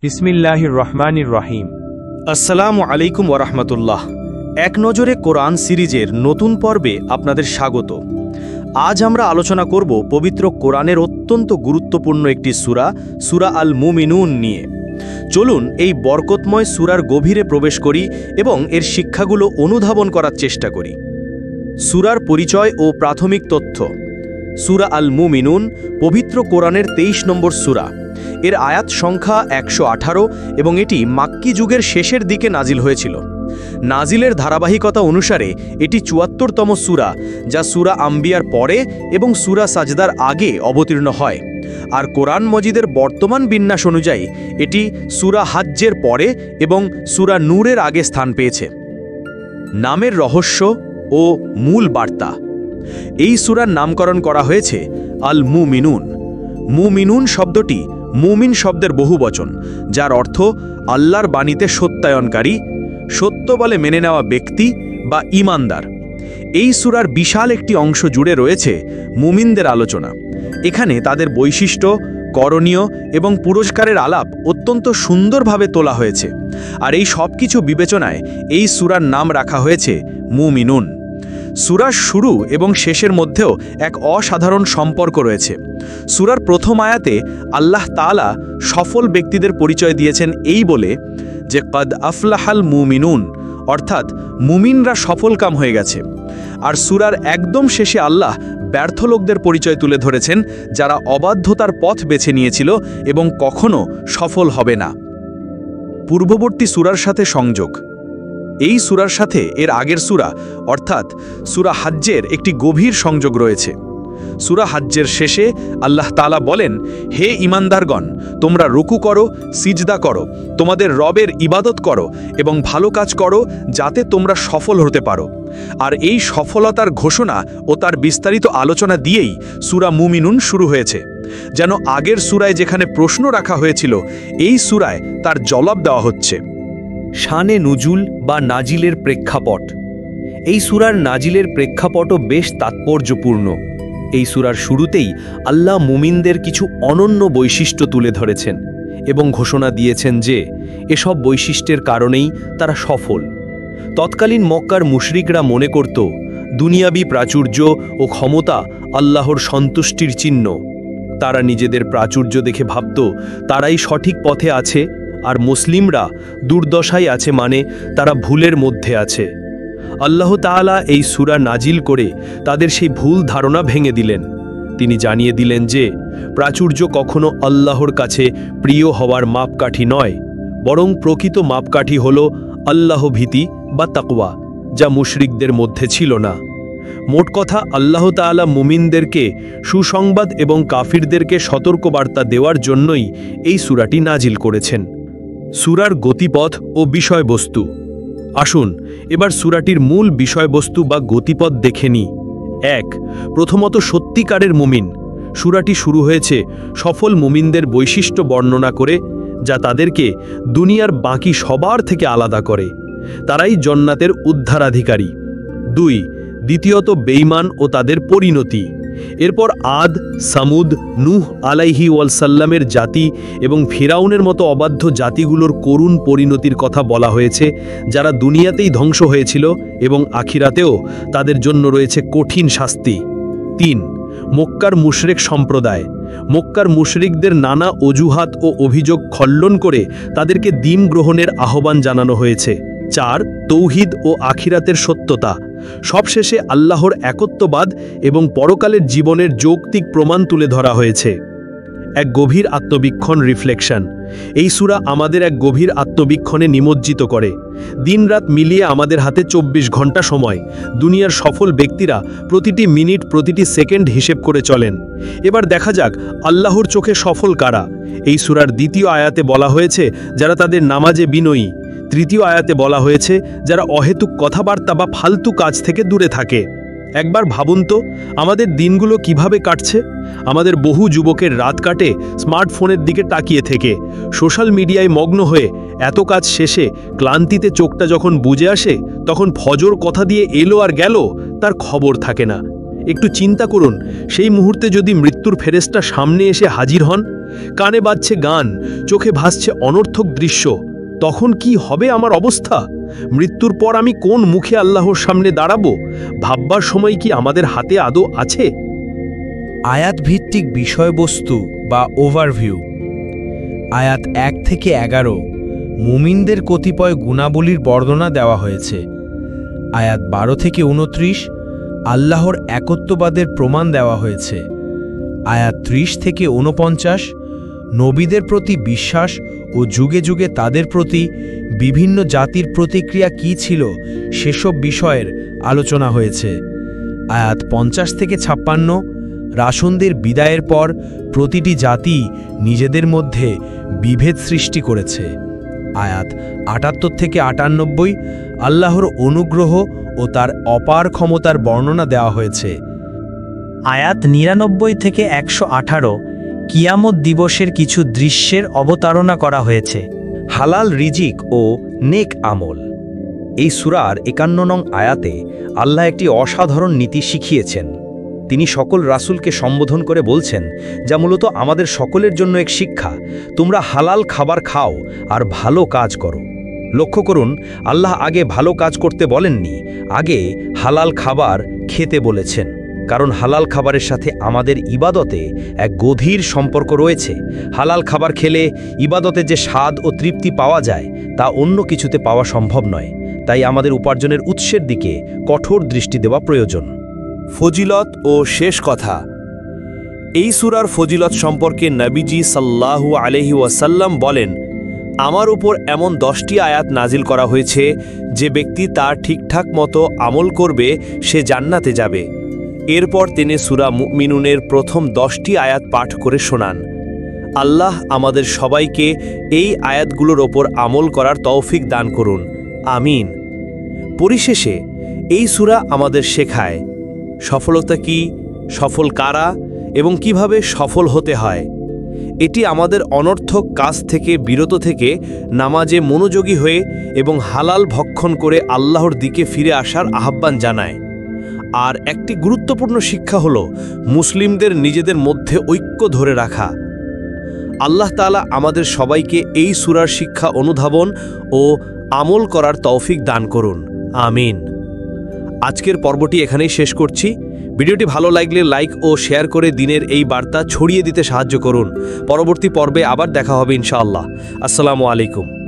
বিসমিল্লাহির রহমানির রহিম। আসসালামু আলাইকুম ওরহমতুল্লাহ। এক নজরে কোরআন সিরিজের নতুন পর্বে আপনাদের স্বাগত। আজ আমরা আলোচনা করব পবিত্র কোরআনের অত্যন্ত গুরুত্বপূর্ণ একটি সূরা, সূরা আল মুমিনুন নিয়ে। চলুন এই বরকতময় সূরার গভীরে প্রবেশ করি এবং এর শিক্ষাগুলো অনুধাবন করার চেষ্টা করি। সূরার পরিচয় ও প্রাথমিক তথ্য। সূরা আল মুমিনুন পবিত্র কোরআনের 23 নম্বর সূরা। এর আয়াত সংখ্যা 118 এবং এটি মাক্কি যুগের শেষের দিকে নাজিল হয়েছিল। নাজিলের ধারাবাহিকতা অনুসারে এটি 74তম সূরা, যা সূরা আম্বিয়ার পরে এবং সূরা সাজদার আগে অবতীর্ণ হয়। আর কোরআন মজিদের বর্তমান বিন্যাস অনুযায়ী এটি সূরা হাজ্জের পরে এবং সূরা নূরের আগে স্থান পেয়েছে। নামের রহস্য ও মূল বার্তা। এই সূরার নামকরণ করা হয়েছে আল মুমিনুন। মুমিনুন শব্দটি মুমিন শব্দের বহুবচন, যার অর্থ আল্লাহর বাণীতে সত্যায়নকারী, সত্য বলে মেনে নেওয়া ব্যক্তি বা ঈমানদার। এই সূরার বিশাল একটি অংশ জুড়ে রয়েছে মুমিনদের আলোচনা। এখানে তাদের বৈশিষ্ট্য, করণীয় এবং পুরস্কারের আলাপ অত্যন্ত সুন্দরভাবে তোলা হয়েছে। আর এই সব কিছু বিবেচনায় এই সূরার নাম রাখা হয়েছে মুমিনুন। সূরার শুরু এবং শেষের মধ্যেও এক অসাধারণ সম্পর্ক রয়েছে। সূরার প্রথম আয়াতে আল্লাহ তাআলা সফল ব্যক্তিদের পরিচয় দিয়েছেন এই বলে যে কদ আফলাহাল মুমিনুন, অর্থাৎ মুমিনরা সফলকাম হয়ে গেছে। আর সূরার একদম শেষে আল্লাহ ব্যর্থ লোকদের পরিচয় তুলে ধরেছেন, যারা অবাধ্যতার পথ বেছে নিয়েছিল এবং কখনো সফল হবে না। পূর্ববর্তী সূরার সাথে সংযোগ। এই সূরার সাথে এর আগের সূরা অর্থাৎ সূরা হাজ্জের একটি গভীর সংযোগ রয়েছে। সূরা হাজ্জের শেষে আল্লাহ তাআলা বলেন, হে ঈমানদারগণ, তোমরা রুকু করো, সিজদা করো, তোমাদের রবের ইবাদত করো এবং ভালো কাজ করো, যাতে তোমরা সফল হতে পারো। আর এই সফলতার ঘোষণা ও তার বিস্তারিত আলোচনা দিয়েই সূরা মুমিনুন শুরু হয়েছে। যেন আগের সূরায় যেখানে প্রশ্ন রাখা হয়েছিল, এই সূরায় তার জবাব দেওয়া হচ্ছে। শানে নুজুল বা নাজিলের প্রেক্ষাপট। এই সূরার নাজিলের প্রেক্ষাপটও বেশ তাৎপর্যপূর্ণ। এই সূরার শুরুতেই আল্লাহ মুমিনদের কিছু অনন্য বৈশিষ্ট্য তুলে ধরেছেন এবং ঘোষণা দিয়েছেন যে এসব বৈশিষ্ট্যের কারণেই তারা সফল। তৎকালীন মক্কার মুশরিকরা মনে করত দুনিয়াবি প্রাচুর্য ও ক্ষমতা আল্লাহর সন্তুষ্টির চিহ্ন। তারা নিজেদের প্রাচুর্য দেখে ভাবত তারাই সঠিক পথে আছে, আর মুসলিমরা দুর্দশায় আছে, মানে তারা ভুলের মধ্যে আছে। আল্লাহ তাআলা এই সূরা নাজিল করে তাদের সেই ভুল ধারণা ভেঙে দিলেন। তিনি জানিয়ে দিলেন যে প্রাচুর্য কখনো আল্লাহর কাছে প্রিয় হওয়ার মাপকাঠি নয়, বরং প্রকৃত মাপকাঠি হল আল্লাহ ভীতি বা তাকওয়া, যা মুশরিকদের মধ্যে ছিল না। মোট কথা, আল্লাহ তাআলা মুমিনদেরকে সুসংবাদ এবং কাফিরদেরকে সতর্কবার্তা দেওয়ার জন্যই এই সূরাটি নাজিল করেছেন। সূরার গতিপথ ও বিষয়বস্তু। আসুন এবার সূরাটির মূল বিষয়বস্তু বা গতিপথ দেখে নিই। 1. প্রথমত সত্যিকারের মুমিন। সূরাটি শুরু হয়েছে সফল মুমিনদের বৈশিষ্ট্য বর্ণনা করে, যা তাদেরকে দুনিয়ার বাকি সবার থেকে আলাদা করে। তারাই জান্নাতের উদ্ধারাধিকারী। 2. দ্বিতীয়ত বেঈমান ও তাদের পরিণতি। এরপর আদ, সামুদ, নূহ আলাইহি ওয়াসাল্লামের জাতি এবং ফিরাউনের মতো অবাধ্য জাতিগুলোর করুণ পরিণতির কথা বলা হয়েছে, যারা দুনিয়াতেই ধ্বংস হয়েছিল এবং আখিরাতেও তাদের জন্য রয়েছে কঠিন শাস্তি। 3. মক্কার মুশরিক সম্প্রদায়। মক্কার মুশরিকদের নানা অজুহাত ও অভিযোগ খণ্ডন করে তাদেরকে দ্বীন গ্রহণের আহ্বান জানানো হয়েছে। 4. তৌহিদ ও আখিরাতের সত্যতা। সবশেষে আল্লাহর একত্ববাদ এবং পরকালের জীবনের যৌক্তিক প্রমাণ তুলে ধরা হয়েছে। এক গভীর আত্মবীক্ষণ, রিফ্লেকশন। এই সূরা আমাদের এক গভীর আত্মবীক্ষণে নিমজ্জিত করে। দিনরাত মিলিয়ে আমাদের হাতে 24 ঘন্টা সময়। দুনিয়ার সফল ব্যক্তিরা প্রতিটি মিনিট, প্রতিটি সেকেন্ড হিসেব করে চলেন। এবার দেখা যাক আল্লাহর চোখে সফল কারা। এই সূরার দ্বিতীয় আয়াতে বলা হয়েছে যারা তাদের নামাজে বিনয়ী। তৃতীয় আয়াতে বলা হয়েছে যারা অহেতুক কথাবার্তা বা ফালতু কাজ থেকে দূরে থাকে। একবার ভাবুন তো, আমাদের দিনগুলো কিভাবে কাটছে। আমাদের বহু যুবকের রাত কাটে স্মার্টফোনের দিকে তাকিয়ে থেকে, সোশ্যাল মিডিয়ায় মগ্ন হয়ে। এত কাজ শেষে ক্লান্তিতে চোখটা যখন বুজে আসে, তখন ফজর কথা দিয়ে এলো আর গেল, তার খবর থাকে না। একটু চিন্তা করুন, সেই মুহূর্তে যদি মৃত্যুর ফেরেশতা সামনে এসে হাজির হন, কানে বাজছে গান, চোখে ভাসছে অনর্থক দৃশ্য, তখন কি হবে আমার অবস্থা? মৃত্যুর পর আমি কোন মুখে আল্লাহর সামনে দাঁড়াবো? ভাববার সময় কি আমাদের হাতে আদৌ আছে? আয়াত ভিত্তিক বিষয়বস্তু বা ওভারভিউ। আয়াত 1 থেকে 11 মুমিনদের কতিপয় গুণাবলীর বর্ণনা দেওয়া হয়েছে। আয়াত 12 থেকে 29 আল্লাহর একত্ববাদের প্রমাণ দেওয়া হয়েছে। আয়াত 30 থেকে 49 নবীদের প্রতি বিশ্বাস ও যুগে যুগে তাদের প্রতি বিভিন্ন জাতির প্রতিক্রিয়া কী ছিল সেসব বিষয়ের আলোচনা হয়েছে। আয়াত 50 থেকে 56 রাসূলদের বিদায়ের পর প্রতিটি জাতি নিজেদের মধ্যে বিভেদ সৃষ্টি করেছে। আয়াত 78 থেকে 98 আল্লাহর অনুগ্রহ ও তার অপার ক্ষমতার বর্ণনা দেওয়া হয়েছে। আয়াত 99 থেকে 118 কিয়ামত দিবসের কিছু দৃশ্যের অবতারণা করা হয়েছে। হালাল রিজিক ও নেক আমল। এই সূরার 51 নং আয়াতে আল্লাহ একটি অসাধারণ নীতি শিখিয়েছেন। তিনি সকল রাসূলকে সম্বোধন করে বলছেন, যা মূলত আমাদের সকলের জন্য এক শিক্ষা। তোমরা হালাল খাবার খাও আর ভালো কাজ করো। লক্ষ্য করুন, আল্লাহ আগে ভালো কাজ করতে বলেননি, আগে হালাল খাবার খেতে বলেছেন। কারণ হালাল খাবারের সাথে আমাদের ইবাদতে এক গভীর সম্পর্ক রয়েছে। হালাল খাবার খেলে ইবাদতে যে স্বাদ ও তৃপ্তি পাওয়া যায় তা অন্য কিছুতে পাওয়া সম্ভব নয়। তাই আমাদের উপার্জনের উৎসের দিকে কঠোর দৃষ্টি দেওয়া প্রয়োজন। ফজিলত ও শেষ কথা। এই সূরার ফজিলত সম্পর্কে নবীজি সাল্লাল্লাহু আলাইহি ওয়াসাল্লাম বলেন, আমার উপর এমন 10টি আয়াত নাজিল করা হয়েছে, যে ব্যক্তি তার ঠিকঠাক মতো আমল করবে সে জান্নাতে যাবে। এরপর তিনি সূরা মুমিনুনের প্রথম 10টি আয়াত পাঠ করে শোনান। আল্লাহ আমাদের সবাইকে এই আয়াতগুলোর ওপর আমল করার তৌফিক দান করুন, আমিন। পরিশেষে এই সূরা আমাদের শেখায় সফলতা কি, সফল কারা এবং কিভাবে সফল হতে হয়। এটি আমাদের অনর্থক কাজ থেকে বিরত থেকে নামাজে মনোযোগী হয়ে এবং হালাল ভক্ষণ করে আল্লাহর দিকে ফিরে আসার আহ্বান জানায়। আর একটি গুরুত্বপূর্ণ শিক্ষা হলো মুসলিমদের নিজেদের মধ্যে ঐক্য ধরে রাখা। আল্লাহ তাআলা আমাদের সবাইকে এই সূরার শিক্ষা অনুধাবন ও আমল করার তৌফিক দান করুন, আমিন। আজকের পর্বটি এখানেই শেষ করছি। ভিডিওটি ভালো লাগলে লাইক ও শেয়ার করে দিনের এই বার্তা ছড়িয়ে দিতে সাহায্য করুন। পরবর্তী পর্বে আবার দেখা হবে ইনশাআল্লাহ। আসসালামু আলাইকুম।